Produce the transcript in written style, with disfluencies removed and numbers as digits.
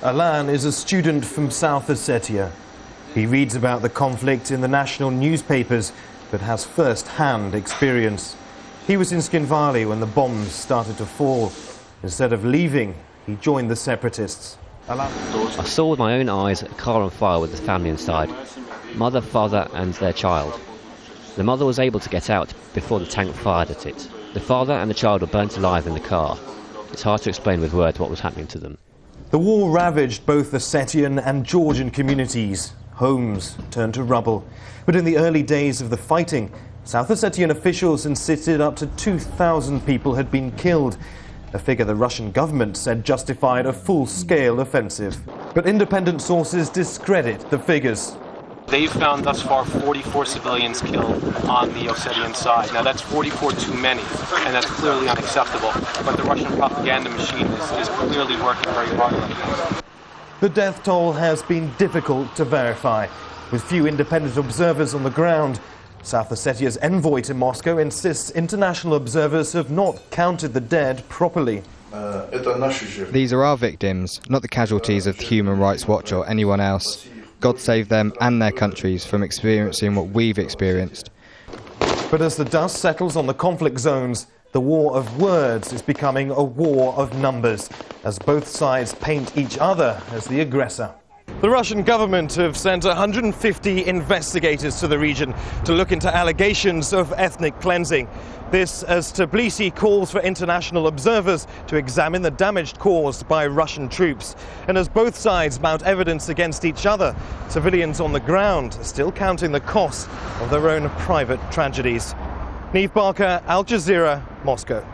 Alan is a student from South Ossetia. He reads about the conflict in the national newspapers, but has first-hand experience. He was in Skinvali when the bombs started to fall. Instead of leaving, he joined the separatists. I saw with my own eyes a car on fire with the family inside, mother, father and their child. The mother was able to get out before the tank fired at it. The father and the child were burnt alive in the car. It's hard to explain with words what was happening to them. The war ravaged both Ossetian and Georgian communities. Homes turned to rubble. But in the early days of the fighting, South Ossetian officials insisted up to 2,000 people had been killed, a figure the Russian government said justified a full-scale offensive. But independent sources discredit the figures. They've found thus far 44 civilians killed on the Ossetian side. Now that's 44 too many, and that's clearly unacceptable. But the Russian propaganda machine is clearly working very hard on this. The death toll has been difficult to verify. With few independent observers on the ground, South Ossetia's envoy to Moscow insists international observers have not counted the dead properly. These are our victims, not the casualties of the Human Rights Watch or anyone else. God save them and their countries from experiencing what we've experienced. But as the dust settles on the conflict zones, the war of words is becoming a war of numbers, as both sides paint each other as the aggressor. The Russian government have sent 150 investigators to the region to look into allegations of ethnic cleansing. This as Tbilisi calls for international observers to examine the damage caused by Russian troops. And as both sides mount evidence against each other, civilians on the ground are still counting the cost of their own private tragedies. Neave, Al Jazeera, Moscow.